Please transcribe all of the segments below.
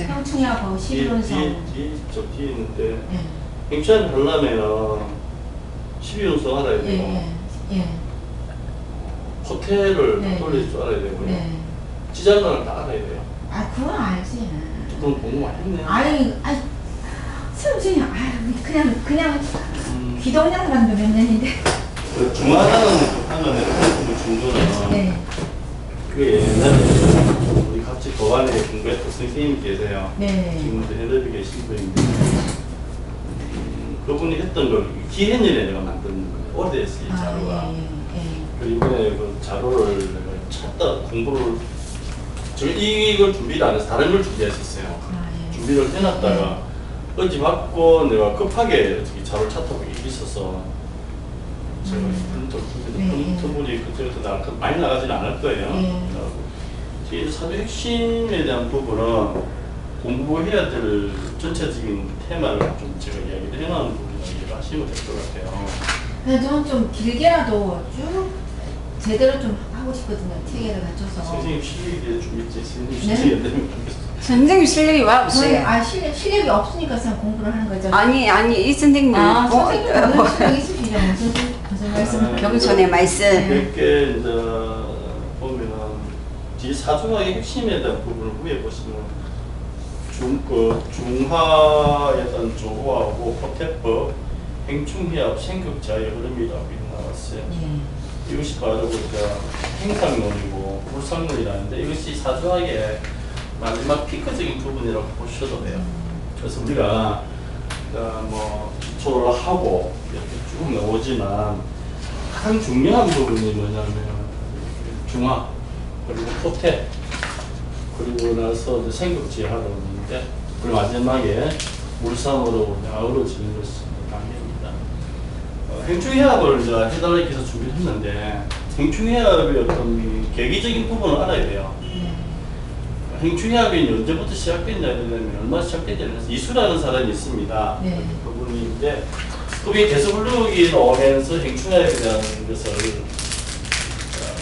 형충하고 12운성. 저 뒤에 있는데 예. 행충을 하려면 12운성 알아야 되고 예. 호텔을 네. 돌릴 줄 알아야 되고요. 네. 지장단을 다 알아야 돼요. 아, 그건 알지. 그건 공부 많이 했네요. 아니, 선생님, 그냥 기동량 사람도 몇 년인데. 그 중화하는 하는 애들 중도는 네. 그게 옛날에 우리 같이 도안에 공부했던 선생님이 계세요. 네. 지금도 해답이 계신 분인데 그분이 했던 걸 기해년에 내가 만든 거예요. 오래됐어요, 이 자료가. 그리고 이번에 그 자료를 내가 찾다 공부를 이걸 준비를 안 해서 다른 걸 준비했었어요. 준비를 해놨다가 어제 받고 내가 급하게 자료를 찾다 보니 있어서 제가 컴퓨터분이 그때부터 많이 나가지는 않을 거예요. 뒤에 사주 핵심에 대한 부분은 공부해야 될 전체적인 테마를 좀 제가 이야기를 해놓은 부분을 이해하시면 될 것 같아요. 저는 좀 길게라도 쭉 제대로 좀 하고 싶거든요. 체계를 갖춰서. 선생님 실력이 좀 있지. 선생님 실력이 안 되면 선생님 실력이 와 없어요. 실력이 없으니까 그냥 공부를 하는 거죠. 아니 이 선생님 선생님 오늘 실력 있으시죠? 무슨 말씀? 경전의 말씀. 몇개 이제 보면은 뒤 사주학의 핵심에 대한 부분을 후에 보시면 중화의 어떤 조화하고 호태법, 행충희합, 생극자의 흐름이라고 나왔어요. 이것이 바로 행상론이고 불상론이라는데 이것이 사주학의 마지막 피크적인 부분이라고 보셔도 돼요. 그래서 우리가 뭐 기초를 하고 이렇게 쭉 나오지만 가장 중요한 부분이 뭐냐면 중화 그리고 호태 그리고 나서 생극지하론인데 그리고 마지막에 물상으로 아우러지는 것이 관계입니다. 행충해합을 이제 해달라고 해서 준비를 했는데 행충해합의 어떤 계기적인 부분을 알아야 돼요. 행충해합이 언제부터 시작됐냐면 얼마 시작됐냐면 이수라는 사람이 있습니다. 그분인데 그분이 대서불룩이 나오면서 행충해합에 대한 것을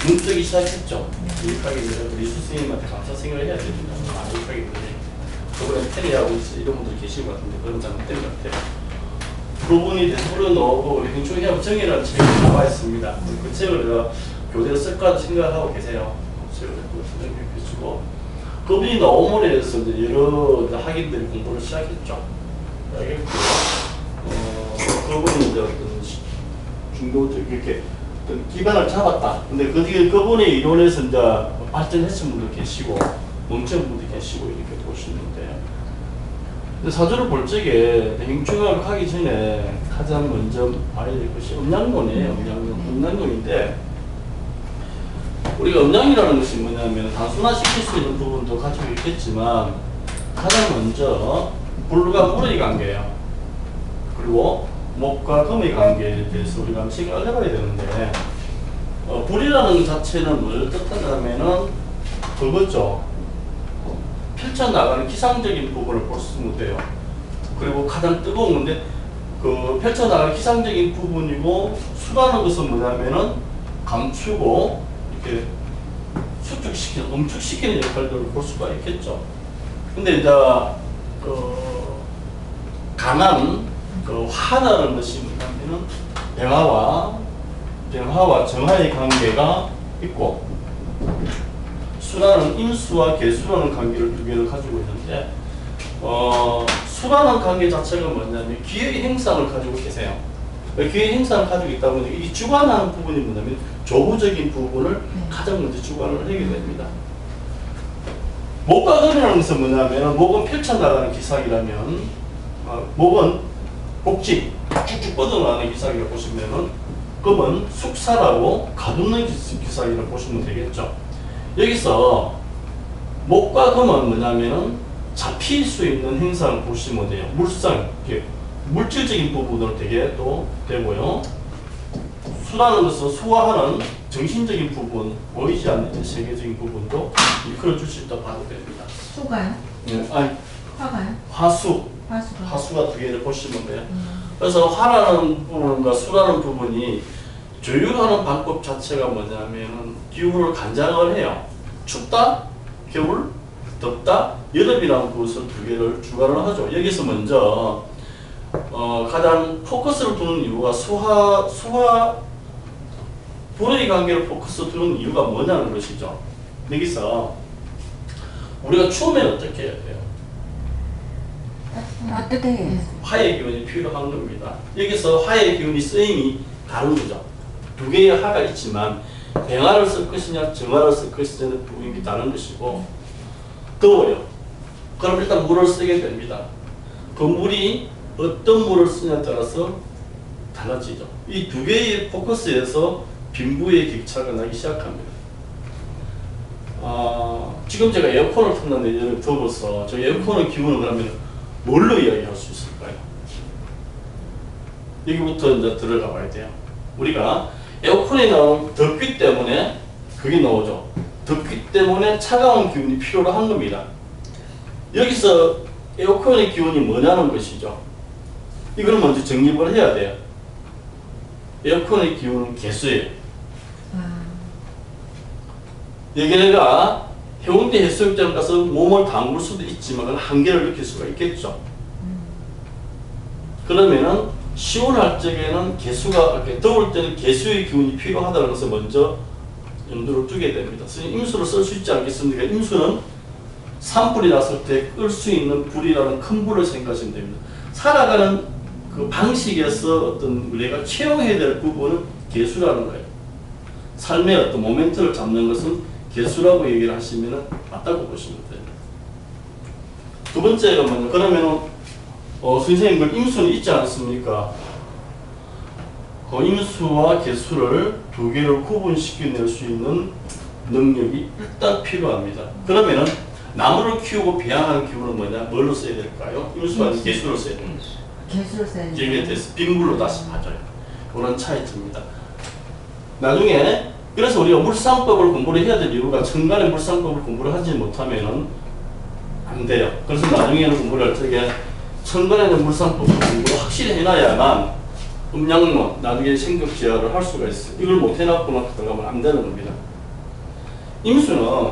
눈뜨기 시작했죠. 유익하게 우리 이수 스님한테 감사 생각을 해야 됩니다. 유익하게 그분의 테리하고 이런 분들 계신 것 같은데 그런 잘못된 것 같아요. 그분이 대서불룩 나오고 행충해합 정의라는 책이 나와 있습니다. 그 책을 내가 교대로 쓸까 생각하고 계세요. 그 책을 생각해 주고 그분이 나옴으로 해서 이제 여러 학인들이 공부를 시작했죠. 그분이 이제 어떤 중도적 이렇게 어떤 기반을 잡았다. 근데 그 뒤에 그분의 이론에서 이제 발전하신 분도 계시고 멈춘 분도 계시고 이렇게 보시는데 사주를 볼 적에 행충을 하기 전에 가장 먼저 봐야 될 것이 음양론이에요. 음양론인데 우리가 음양이라는 것이 뭐냐면 단순화시킬 수 있는 부분도 가지고 있겠지만 가장 먼저 불과 물의 관계예요. 그리고 목과 금의 관계에 대해서 우리가 한번 생각을 해봐야 되는데 불이라는 것 자체는 뭘 뜻하냐면은 그거죠. 펼쳐나가는 기상적인 부분을 볼 수 돼요. 그리고 가장 뜨거운 건데 그 펼쳐나가는 기상적인 부분이고 수라는 것은 뭐냐면은 감추고 이렇게 수축시키는, 응축시키는 역할들을 볼 수가 있겠죠. 근데 이제 강한 화라는 것이 뭐냐면은 병화와 정화의 관계가 있고 수라는 인수와 개수라는 관계를 두 개를 가지고 있는데 수라는 관계 자체가 뭐냐면 기의 행상을 가지고 계세요. 기의 행상을 가지고 있다 보니까 이 주관하는 부분이 뭐냐면 조부적인 부분을 가장 먼저 주관을 하게 됩니다. 목과 금이라는 것은 뭐냐면 목은 펼쳐나가는 기상이라면 목은 복지 쭉쭉 뻗어나가는 기상이라고 보시면은 금은 숙사라고 가두는 기상이라고 보시면 되겠죠. 여기서 목과 금은 뭐냐면은 잡힐 수 있는 행상을 보시면 돼요. 물상, 물질적인 부분으로 되게 또 되고요. 수라는 것은 수화하는 정신적인 부분, 보이지 않는 세계적인 부분도 일컬어줄 수 있다고 봐도 됩니다. 수가요? 네, 아니, 화가요? 화수가 두 개를 보시면 돼요. 그래서 화라는 부분과 수라는 부분이 조율하는 방법 자체가 뭐냐면은 기후를 간장을 해요. 춥다? 겨울? 덥다, 여름이라는 것을 두 개를 주관을 하죠. 여기서 먼저 가장 포커스를 두는 이유가 불의 관계를 포커스 두는 이유가 뭐냐는 것이죠. 여기서 우리가 추우면 어떻게 해야 돼요? 따뜻해. 화의 기운이 필요한 겁니다. 여기서 화의 기운이 쓰임이 다른 거죠. 두 개의 화가 있지만 병화를 쓸 것이냐 정화를 쓸 것이냐는 부분이 다른 것이고, 더워요. 그럼 일단 물을 쓰게 됩니다. 그 물이 어떤 물을 쓰냐에 따라서 달라지죠. 이 두 개의 포커스에서 빈부의 격차가 나기 시작합니다. 지금 제가 에어컨을 틀었는데 여름 더워서 저 에어컨의 기운을 그러면 뭘로 이야기할 수 있을까요? 여기부터 이제 들어가 봐야 돼요. 우리가 에어컨에 나오는 덥기 때문에 그게 나오죠. 덥기 때문에 차가운 기운이 필요로 한 겁니다. 여기서 에어컨의 기운이 뭐냐는 것이죠. 이걸 먼저 정립을 해야 돼요. 에어컨의 기운은 개수예요. 여기가 해운대 해수욕장 가서 몸을 담글 수도 있지만 한계를 느낄 수가 있겠죠. 그러면은 시원할 적에는 개수가, 더울 때는 개수의 기운이 필요하다는 것을 먼저 염두를 두게 됩니다. 선생님, 임수를 쓸 수 있지 않겠습니까? 임수는 산불이 났을 때 끌 수 있는 불이라는 큰 불을 생각하시면 됩니다. 살아가는 그 방식에서 어떤 우리가 채용해야 될 부분은 개수라는 거예요. 삶의 어떤 모멘트를 잡는 것은 개수라고 얘기를 하시면 맞다고 보시면 됩니다. 두 번째가 뭐냐, 그러면은 선생님 그 임수는 있지 않습니까? 그 임수와 개수를 두 개를 구분시켜낼 수 있는 능력이 일단 필요합니다. 그러면은 나무를 키우고 배양하는 기운은 뭐냐? 뭘로 써야 될까요? 임수와 개수를 써야 됩니다. 개수를 써야 돼요. 여기에 대해서 빗물로 다시 맞아요. 그런 차이점입니다. 나중에 그래서 우리가 물상법을 공부를 해야 될 이유가 천간의 물상법을 공부를 하지 못하면은 안 돼요. 그래서 나중에는 공부를 할 적에 천간에는 물상법을 공부를 확실히 해놔야만 음양론, 나중에 생격지하를 할 수가 있어요. 이걸 못 해놨구나 들어가면 안 되는 겁니다. 임수는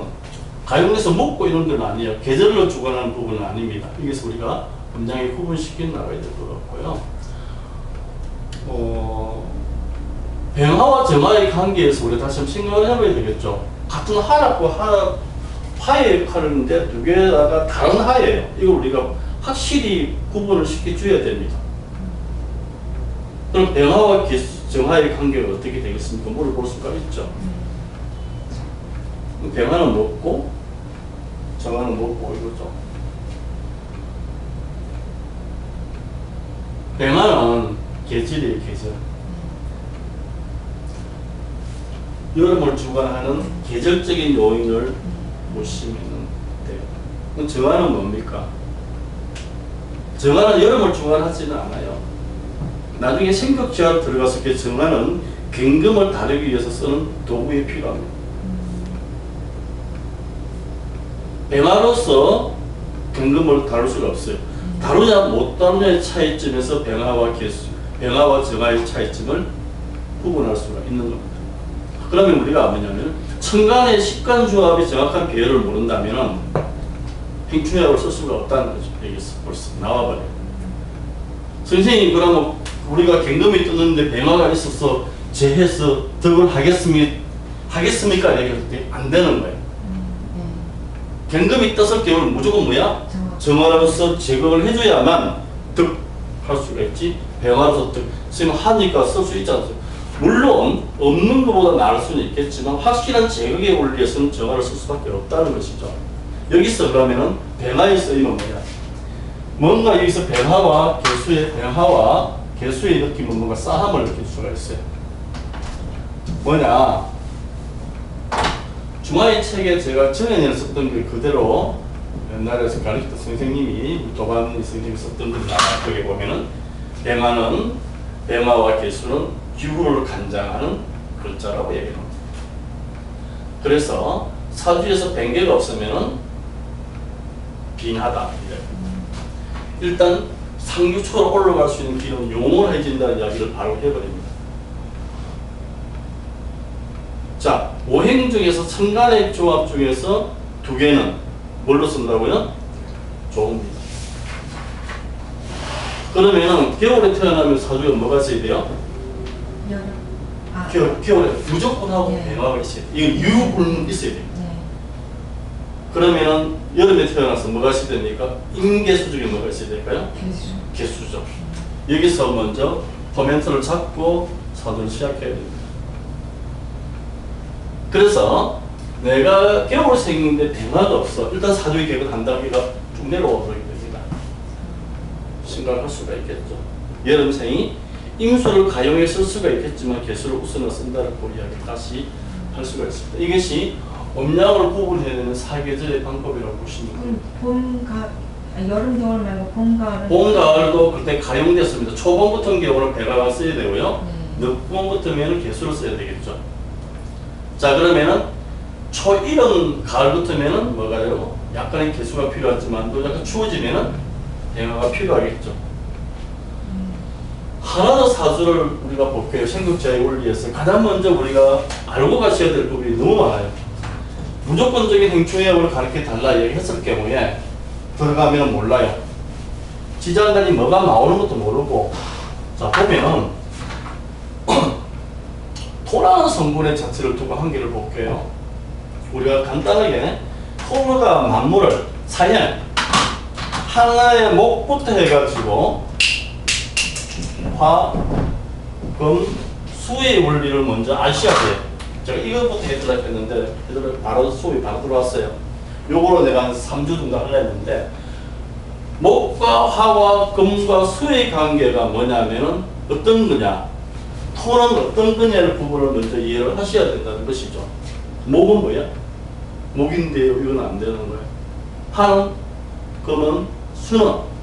가용에서 먹고 이런 건 아니에요. 계절로 주관하는 부분은 아닙니다. 여기서 우리가 음양에 구분시켜 나가야 될 것 같고요. 병화와 정화의 관계에서 우리가 다시 한번 생각을 해봐야 되겠죠. 같은 화라고 화의 역할인데 두 개다가 다른 화예요. 이걸 우리가 확실히 구분을 시켜줘야 됩니다. 그럼 병화와 정화의 관계가 어떻게 되겠습니까? 물어볼 수가 있죠. 병화는 먹고 정화는 먹고 이거죠. 병화는 계절이에요, 계절. 여름을 주관하는 계절적인 요인을 보시면 돼요. 정화는 뭡니까? 정화는 여름을 주관하지는 않아요. 나중에 생격지하로 들어가서 그 정화는 경금을 다루기 위해서 쓰는 도구에 필요합니다. 병화로서 경금을 다룰 수가 없어요. 다루냐 못 다루냐의 차이점에서 병화와 정화의 차이점을 구분할 수가 있는 겁니다. 그러면 우리가 뭐냐면 천간의 식간조합이 정확한 배열을 모른다면 행충약을 쓸 수가 없다는 거죠. 여기서 벌써 나와버려요. 선생님, 그러면 우리가 경금이 떴는데 병화가 있어서 재해서 덕을 하겠습니까? 얘기할 때 안 되는 거예요. 경금이 떴을 경우는 무조건 뭐야? 정화로서 제거를 해줘야만 덕 할 수가 있지. 병화로서 덕 선생님 하니까 쓸 수 있지 않습니까? 물론 없는 것보다 나을 수는 있겠지만 확실한 제거에 올려서는 정화를 쓸 수밖에 없다는 것이죠. 여기서 그러면은 병화의 쓰임은 뭐냐? 뭔가 여기서 병화와 개수의 느낌은 뭔가 싸함을 느낄 수가 있어요. 뭐냐? 중화의 책에 제가 전에 썼던 게 그대로 옛날에서 가르쳤던 선생님이 도반 선생님이 썼던 걸 나가게 보면은 병화는 병화와 개수는 기후를 간장하는 글자라고 얘기합니다. 그래서 사주에서 병개가 없으면은 빈하다. 일단 상류초로 올라갈 수 있는 길은 용원해진다는 이야기를 바로 해버립니다. 자, 오행 중에서 천간의 조합 중에서 두 개는 뭘로 쓴다고요? 좋습니다. 그러면은 겨울에 태어나면 사주에 뭐가 있어야 돼요? 여름. 아. 겨울에 무조건 하고 네. 배마가 있어야 돼요. 이건 유불은 있어야 돼요. 네. 그러면은 여름에 태어나서 뭐가 있어야 됩니까? 임계수 중에 뭐가 있어야 될까요? 교수. 개수죠. 여기서 먼저 포멘트를 잡고 사주를 시작해야 됩니다. 그래서 내가 겨울생인데 변화가 없어. 일단 사주의 객은 한 단계가 쭉 내려와 버리게 됩니다. 생각할 수가 있겠죠. 여름생이 임수를 가용해 쓸 수가 있겠지만 개수를 우선을 쓴다는 이야기를 다시 할 수가 있습니다. 이것이 음양을 구분해야 되는 사계절의 방법이라고 보시면 됩니다. 봄, 여름, 겨울 말고 봄, 가을은? 봄, 가을도 그때 가용됐습니다. 초봄 같은 경우는 배가가 써야 되고요. 네. 늦봄 같으면 개수를 써야 되겠죠. 자, 그러면은 초이른 가을 같으면은 뭐가요? 약간의 개수가 필요하지만 또 약간 추워지면은 배가가 필요하겠죠. 하나 더 사주를 우리가 볼게요. 생극자의 원리에서 가장 먼저 우리가 알고 가셔야 될 부분이 너무 많아요. 무조건적인 행충의학을 가르쳐 달라 얘기했을 경우에 들어가면 몰라요. 지장간이 뭐가 나오는 것도 모르고. 자, 보면 토라는 성분의 자체를 두고 한 개를 볼게요. 우리가 간단하게 토가 만물을 사연 하나의 목부터 해가지고 화, 금, 수의 원리를 먼저 아셔야 돼요. 제가 이것부터 해드리려고 했는데 바로 수업이 바로 들어왔어요. 요거로 내가 한 3주 정도 하려 했는데 목과 화와 금과 수의 관계가 뭐냐면은 어떤 거냐, 토는 어떤 거냐를 부분을 먼저 이해를 하셔야 된다는 것이죠. 목은 뭐야? 목인데요. 이건 안 되는 거예요. 화는, 금은, 수는.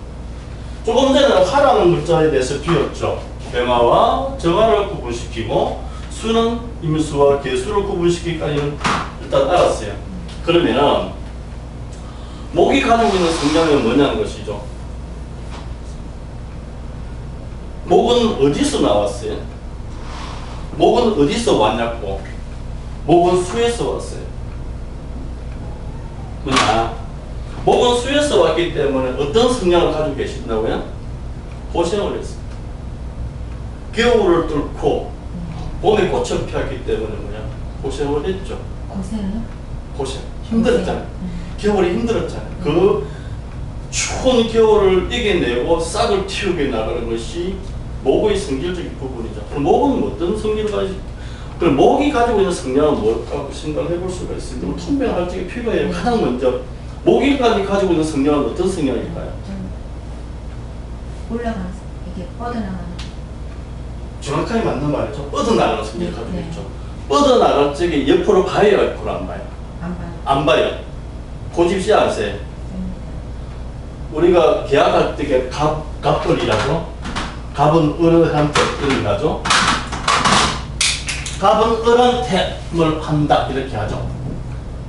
조금 전에 화라는 글자에 대해서 비웠죠. 병화와 정화를 구분시키고 수는 임수와 개수를 구분시키기까지는 일단 알았어요. 그러면은 목이 가지고 있는 성향은 뭐냐는 것이죠. 목은 어디서 나왔어요? 목은 어디서 왔냐고. 목은 수에서 왔어요. 뭐냐? 목은 수에서 왔기 때문에 어떤 성향을 가지고 계신다고요? 고생을 했어요. 겨울을 뚫고 봄에 꽃을 피웠기 때문에 뭐냐? 고생을 했죠. 고생이요? 고생. 힘들었잖아요. 겨울이 힘들었잖아요. 그 추운 겨울을 이겨내고 싹을 틔우게 나가는 것이 목의 성질적인 부분이죠. 그럼 목은 어떤 성질을 가지고, 그럼 목이 가지고 있는 성향은 뭘까 생각을 해볼 수가 있습니다. 통변할 적이 필요해요. 가장 먼저 목이 가지고 있는 성향은 어떤 성향일까요? 올라가서 이게 뻗어나가는. 정확하게 맞는 말이죠. 뻗어나가는 성질을 가지고 네. 있죠. 뻗어나갈 적에 옆으로 봐요, 옆으로 안 봐요? 안 봐요. 안 봐요. 고집시 아세요? 우리가 계약할 때 갑돌이라고, 갑은 어른한테 어른이라죠. 갑은 어른한테를 한다 이렇게 하죠.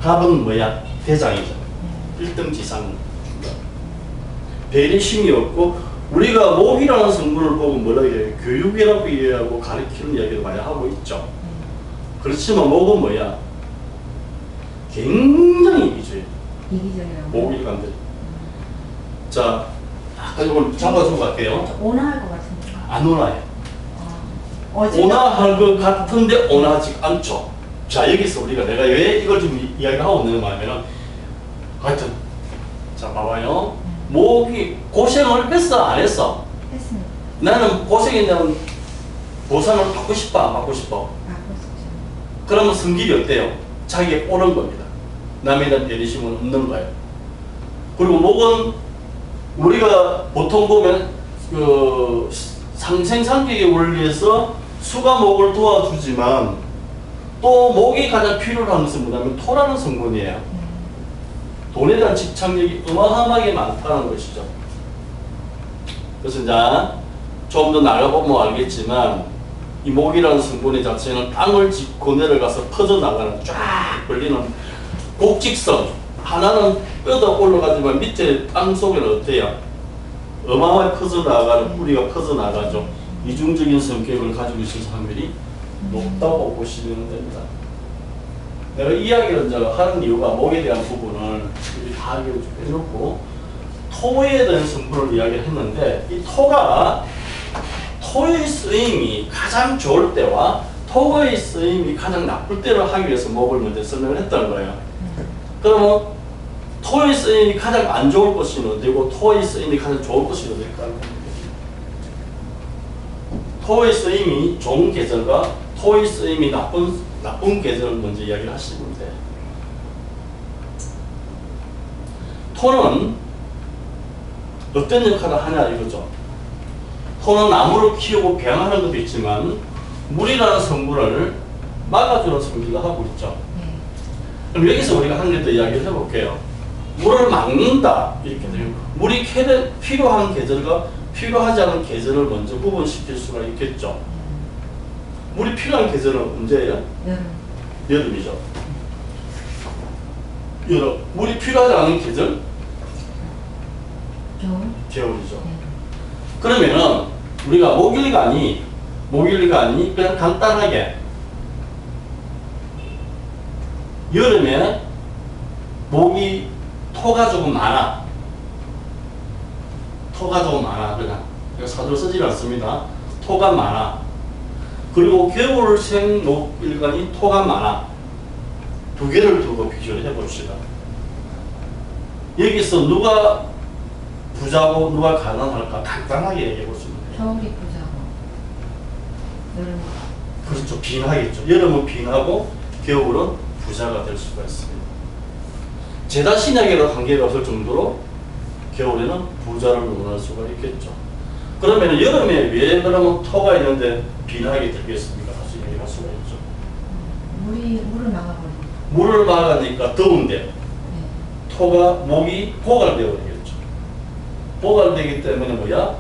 갑은 뭐야? 대장이죠. 1등 지상. 배려심이 없고, 우리가 목이라는 성분을 보고 뭐라 해요? 교육이라고 이해하고 가르치는 이야기를 많이 하고 있죠. 그렇지만 목은 뭐야? 굉장히 이기주의. 이기적이라고. 목이 간대. 자, 아까 이걸 잡아주고 갈게요. 온화할 것 같은데. 안 온화해. 어제 온화할 것 같은데 온화하지 않죠. 자, 여기서 우리가 내가 왜 이걸 좀 이야기하고 있는 거냐면은, 하여튼, 자, 봐봐요. 목이 고생을 했어, 안 했어? 했습니다. 나는 고생에 대한 보상을 받고 싶어, 안 받고 싶어? 그러면 성질이 어때요? 자기에 오는 겁니다. 남에 대한 배려심은 없는 거예요. 그리고 목은 우리가 보통 보면 그 상생상격의 원리에서 수가 목을 도와주지만 또 목이 가장 필요로 하는 것은 뭐냐면 토라는 성분이에요. 돈에 대한 집착력이 어마어마하게 많다는 것이죠. 그래서 이제 좀 더 나가보면 알겠지만 이 목이라는 성분의 자체는 땅을 짚고 내려가서 퍼져나가는 쫙 벌리는 곡직선, 하나는 뼈도 올라가지만 밑에 땅 속에는 어때요? 어마어마하게 퍼져나가는 뿌리가 퍼져나가죠. 이중적인 성격을 가지고 있을 확률이 높다고 보시면 됩니다. 내가 이야기를 이제 하는 이유가 목에 대한 부분을 이렇게 다 해놓고 토에 대한 성분을 이야기했는데 이 토가 토의 쓰임이 가장 좋을 때와 토의 쓰임이 가장 나쁠 때를 하기 위해서 목을 먼저 설명을 했던 거예요. 그러면 토의 쓰임이 가장 안 좋을 것이 어디고 토의 쓰임이 가장 좋을 것이 어딜까? 토의 쓰임이 좋은 계절과 토의 쓰임이 나쁜 계절을 먼저 이야기를 하시면 돼요. 토는 어떤 역할을 하냐 이거죠. 토는 나무를 키우고 배양하는 것도 있지만 물이라는 성분을 막아주는 성질도 하고 있죠. 그럼 여기서 우리가 한 개 더 이야기를 해볼게요. 물을 막는다 이렇게 돼요. 물이 필요한 계절과 필요하지 않은 계절을 먼저 구분시킬 수가 있겠죠. 물이 필요한 계절은 언제예요? 여름이죠. 여름. 물이 필요하지 않은 계절? 겨울이죠. 그러면은 우리가 목일간이 그냥 간단하게 여름에 토가 조금 많아. 그냥 사주를 쓰지 않습니다. 토가 많아. 그리고 겨울생 목일간이 토가 많아. 두 개를 두고 비교를 해봅시다. 여기서 누가 부자고 누가 가난할까 간단하게 얘기해 보시면 돼요. 겨울이 부자고 여름. 그렇죠. 빈하겠죠. 여름은 빈하고 겨울은 부자가 될 수가 있습니다. 제다 신약이랑 관계가 없을 정도로 겨울에는 부자를 논할 수가 있겠죠. 그러면 여름에 왜 그러면 토가 있는데 빈하게 되겠습니까? 다시 얘기할 수가 있죠. 물을 막아버리고. 물을 막으니까 더운데 토가 목이 고갈되어 버리겠죠. 고갈되기 때문에 뭐야?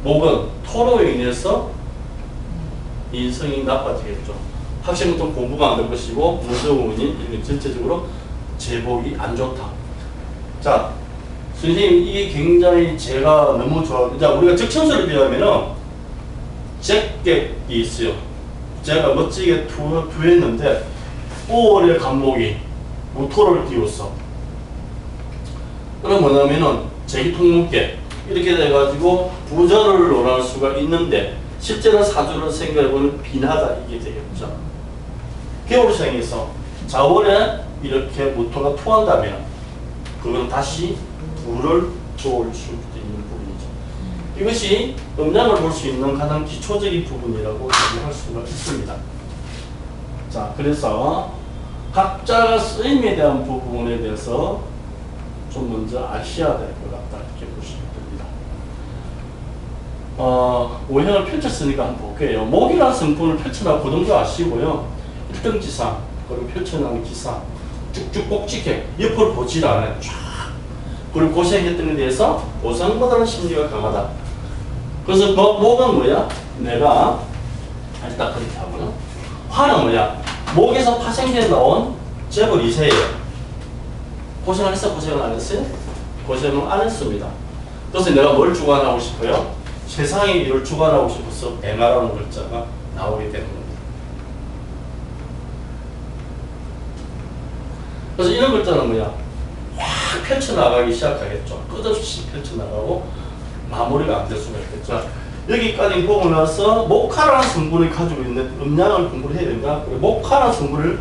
목은 토로 인해서 인성이 나빠지겠죠. 학생부터 공부가 안 될 것이고 문서원이 전체적으로 제복이 안 좋다. 자, 선생님 이게 굉장히 제가 너무 좋아하는. 자, 우리가 적천수를 비하면은 잭객이 있어요. 제가 멋지게 투했는데 5월에 간목이 무토를 띄웠어. 그럼 뭐냐면은 제기통목계 이렇게 돼가지고 부자를 논할 수가 있는데 실제로 사주를 생각해보면 빈하다 이게 되겠죠. 겨울생에서 자월에 이렇게 무토가 토한다면 그건 다시 불을 도울 수 있는 부분이죠. 이것이 음양을 볼 수 있는 가장 기초적인 부분이라고 얘기할 수가 있습니다. 자, 그래서 각자가 쓰임에 대한 부분에 대해서 좀 먼저 아셔야 될 것 같다 이렇게 보시면 됩니다. 오행을 펼쳤으니까 한번 볼게요. 목이라는 성분을 펼쳐나가고 그 정도 아시고요. 1등 지상, 그리고 펼쳐나가는 기상, 쭉쭉 꼭지게 옆으로 보질 않아요. 쫙. 그리고 고생했던 것에 대해서 보상받아는 심리가 강하다. 그래서 목은 뭐야? 내가 일단 그렇게 하고요. 화는 뭐야? 목에서 파생돼 나온 재벌 2세예요. 고생을 했어? 고생을 안 했어요? 고생을 안 했습니다. 그래서 내가 뭘 주관하고 싶어요? 세상에 이를 주관하고 싶어서 앵아라는 글자가 나오게 되는 겁니다. 그래서 이런 글자는 뭐야? 확 펼쳐나가기 시작하겠죠. 끝없이 펼쳐나가고 마무리가 안 될 수가 있겠죠. 여기까지 보고 나서 목화라는 성분이 가지고 있는 음양을 공부를 해야 된다. 목화라는 성분을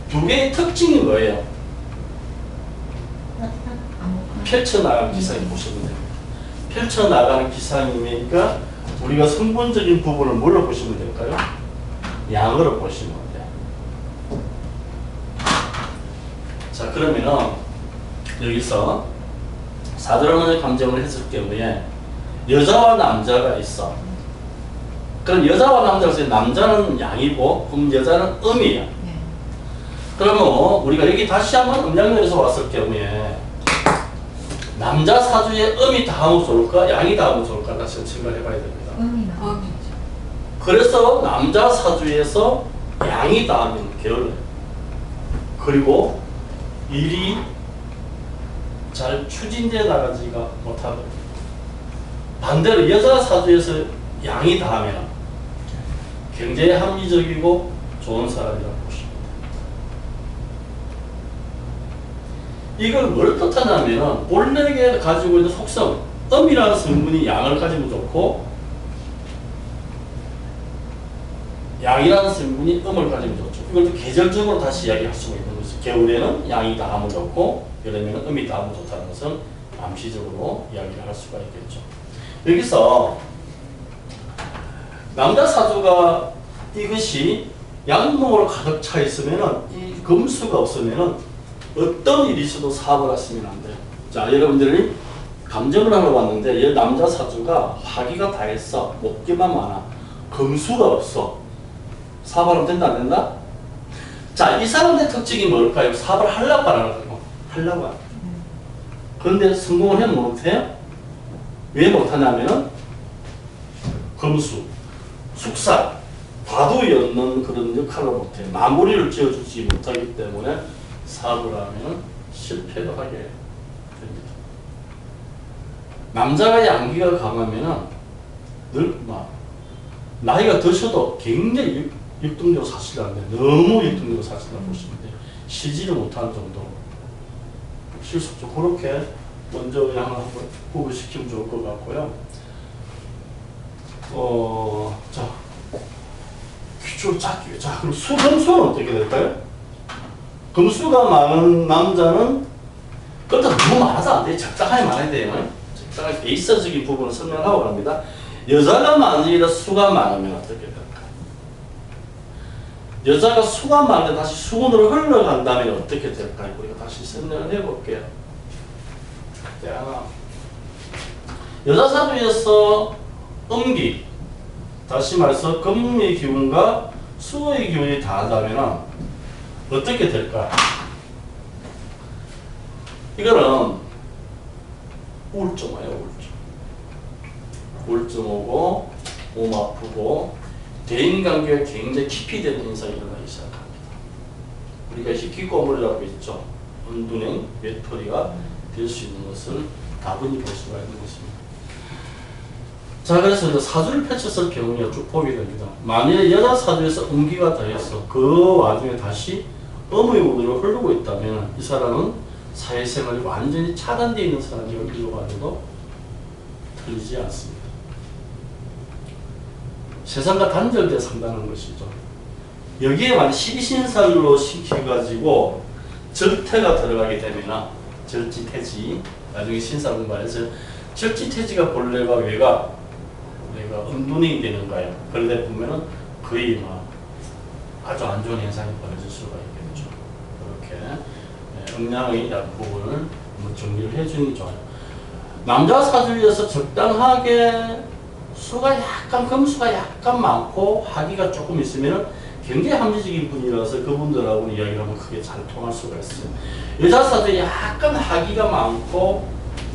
두 개의 특징인 거예요. 펼쳐나가는 기상이 보시면 됩니다. 펼쳐나가는 기상이니까 우리가 성분적인 부분을 뭘로 보시면 될까요? 양으로 보시면 돼요. 자, 그러면은 여기서 사드라문의 감정을 했을 경우에 여자와 남자가 있어. 그럼 여자와 남자가 있어요. 남자는 양이고 그럼 여자는 음이에요. 그러면 우리가 여기 다시 한번 음양면에서 왔을 경우에 남자 사주에 음이 다음으로 좋을까? 양이 다음으로 좋을까? 다시 생각을 해봐야 됩니다. 음이 나오죠. 그래서 남자 사주에서 양이 다음은 게을러요. 그리고 일이 잘 추진되어 나가지가 못하거든요. 반대로 여자 사주에서 양이 닿으면 굉장히 합리적이고 좋은 사람이라고 보십니다. 이걸 뭘 뜻하냐면 본래에 가지고 있는 속성, 음이라는 성분이 양을 가지면 좋고 양이라는 성분이 음을 가지면 좋죠. 이걸 계절적으로 다시 이야기할 수가 있는 거죠. 겨울에는 양이 닿으면 좋고 여름에는 음이 닿으면 좋다는 것은 암시적으로 이야기를 할 수가 있겠죠. 여기서 남자 사주가 이것이 양목으로 가득 차 있으면은 이 금수가 없으면은 어떤 일이 있어도 사업을 하시면 안 돼요. 자, 여러분들이 감정을 하러 왔는데 이 남자 사주가 화기가 다 있어. 목기만 많아. 금수가 없어. 사업하면 된다 안 된다? 자, 이 사람의 특징이 뭘까요? 사업을 하려고 안 하려고? 하려고 안. 그런데 성공을 해야 못해요? 왜 못하냐면은 금수, 숙사, 과도였는 그런 역할을 못해요. 마무리를 지어주지 못하기 때문에 사업을 하면 실패를 하게 됩니다. 남자가 양기가 강하면은 늘 나이가 드셔도 굉장히 역동적으로 사시라는데 너무 역동적으로 사시라고 보시면 돼요. 쉬지를 못하는 정도로 실속적으로 그렇게 먼저 그냥 한번 구분시키면 좋을 것 같고요. 자, 기초를 찾기. 자, 그럼 금수는 어떻게 될까요? 금수가 많은 남자는 그렇다고 너무 많아서 안 돼요. 적당하게 많아야 돼요. 적당하게 베이스적인 부분을 설명하고 갑니다. 여자가 만일에 수가 많으면 어떻게 될까요? 여자가 수가 많은데 다시 수군으로 흘러간다면 어떻게 될까요? 우리가 다시 설명을 해볼게요. 자, 여자 사주에서 음기, 다시 말해서 금의 기운과 수의 기운이 다르다면 어떻게 될까? 이거는 우울증 와요, 우울증. 우울증 오고, 몸 아프고, 대인관계가 굉장히 깊이 되는 현상이 일어나기 시작합니다. 우리가 희귀꼬물이라고 있죠. 은둔행, 외톨이가 될 수 있는 것을 다분히 볼 수가 있는 것입니다. 자, 그래서 이제 사주를 펼쳤을 경우에 쭉 보게 됩니다. 만약에 여자 사주에서 음기가 더해서 그 와중에 다시 음의 운으로 흐르고 있다면 이 사람은 사회생활이 완전히 차단되어 있는 사람이라고 가지고 틀리지 않습니다. 세상과 단절되어 산다는 것이죠. 여기에 만약 시신살로 시켜가지고 절태가 들어가게 되면 절지태지, 나중에 신사 공부해서 절지태지가 본래가 외가 은둔이 되는 거예요. 그러다 보면은 거의 아주 안 좋은 현상이 벌어질 수가 있겠죠. 그렇게 음양의 부분을 정리를 해주는 게 좋아요. 남자 사주에서 적당하게 수가 약간, 금수가 약간 많고 화기가 조금 있으면 굉장히 합리적인 분이라서 그분들하고 이야기를 하면 크게 잘 통할 수가 있어요. 여자 사주에 약간 화기가 많고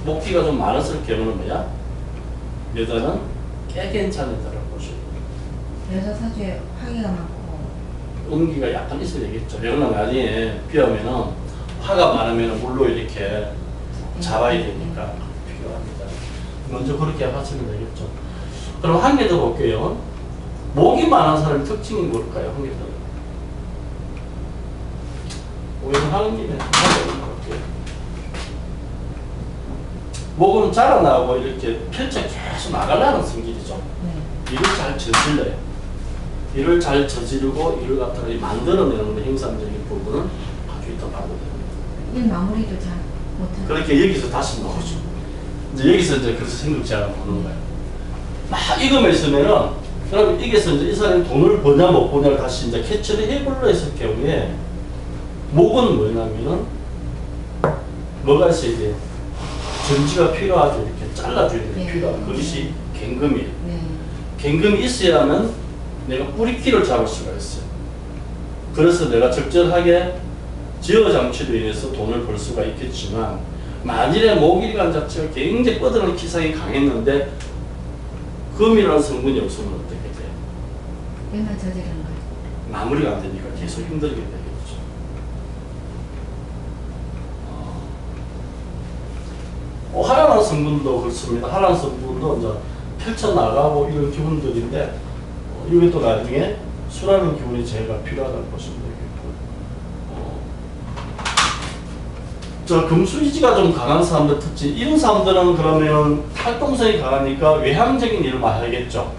목기가 좀 많았을 경우는 뭐야? 여자는 꽤 괜찮다라고 보시면 돼요. 여자 사주에 화기가 많고 음기가 약간 있어야 되겠죠. 왜냐면 나중에 비하면은 화가 많으면 물로 이렇게 잡아야 되니까 필요합니다. 먼저 그렇게 하시면 되겠죠. 그럼 한 개 더 볼게요. 목이 많은 사람의 특징이 뭘까요? 한 개 더. 오늘 하는 김에 한 개 더 볼게요. 목은 자라나고 이렇게 펼쳐 계속 나가려는 성질이죠. 일을 잘 저질러요. 일을 잘 저지르고 일을 갖다가 만들어내는 행상적인 부분을 가지고 있다고 봐도 됩니다. 일 마무리도 잘 못하고 그렇게 여기서 다시 나오죠. 이제 여기서 이제 그래서 생각 제한을 보는 거예요. 막 이거만 있으면은, 그럼 여기서 이제 이 사람이 돈을 버냐 못 버냐를 다시 이제 캐치를 해보려 했을 경우에, 목은 뭐냐면은, 뭐가 있어야 돼요? 전지가 필요하죠. 이렇게 잘라주는 게 필요하고, 그것이 갱금이에요. 갱금이 있어야만 내가 뿌리키를 잡을 수가 있어요. 그래서 내가 적절하게 지어 장치로 인해서 돈을 벌 수가 있겠지만, 만일에 목일간 자체가 굉장히 뻗어나는 기상이 강했는데 금이라는 성분이 없으면 어떻게 돼요? 맨날 저지르는 거죠. 마무리가 안 되니까 계속 힘들게 되겠죠. 하라는 성분도 그렇습니다. 하라는 성분도 이제 펼쳐나가고 이런 기분들인데, 이게 또 나중에 수라는 기운이 제가 필요하다고 보시면 되겠고, 저 금수지가 좀 강한 사람들 특징, 이런 사람들은 그러면 활동성이 강하니까 외향적인 일을 많이 하겠죠.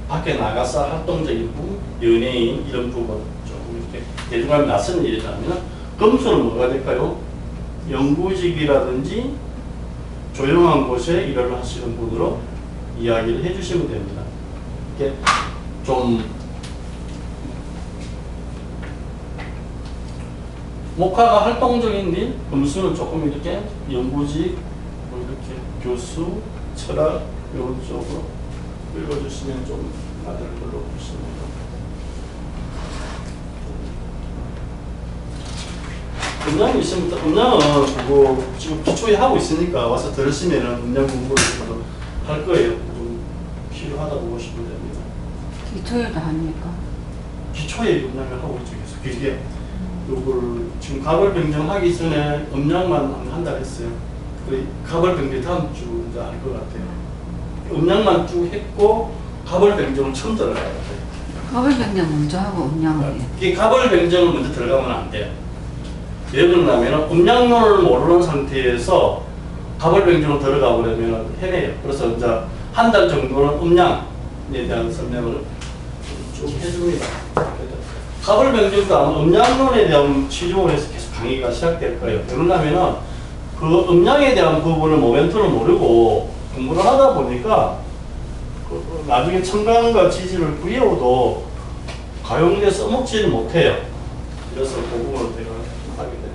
밖에 나가서 활동적인 분, 연예인 이런 부분 조금 이렇게 대중감이 낯선 일이라면, 금수는 뭐가 될까요? 연구직이라든지 조용한 곳에 일을 하시는 분으로 이야기를 해주시면 됩니다. 이렇게 좀 목화가 활동적인 일, 금수는 조금 이렇게 연구직, 뭐 이렇게 교수, 철학 이런 쪽으로 읽어주시면 좀 맞을 걸로 보십니다. 음량이 있으면 음량은 그거 지금 기초에 하고 있으니까 와서 들으시면은 음량 공부를 좀 할 거예요. 좀 필요하다고 보시면 됩니다. 기초에도 합니까? 기초에 음량을 하고 있죠. 계속 길게. 요걸 지금 가벌 변경하기 전에 음량만 한 달 했어요. 그 가벌 변경 다음 주 이제 할 것 같아요. 음량만 쭉 했고 가벌 변경을 처음 들어가야 돼요. 가벌 변경 먼저 하고 음량을 해요. 이게 가벌 변경을 먼저 들어가면 안 돼요. 왜 그러냐면 음량론을 모르는 상태에서 가벌 변경을 들어가 버리면 헤매요. 그래서 이제 한 달 정도는 음량에 대한 설명을 쭉 해줍니다. 가벌 변경도 아마 음량론에 대한 치료원에서 계속 강의가 시작될 거예요. 그러려면은 그 음량에 대한 부분을 모멘트를 모르고 공부를 하다 보니까 그 나중에 청강과 지지를 구해오도 가용에 써먹지를 못해요. 그래서 그 부분을 제가 하게 됩니다.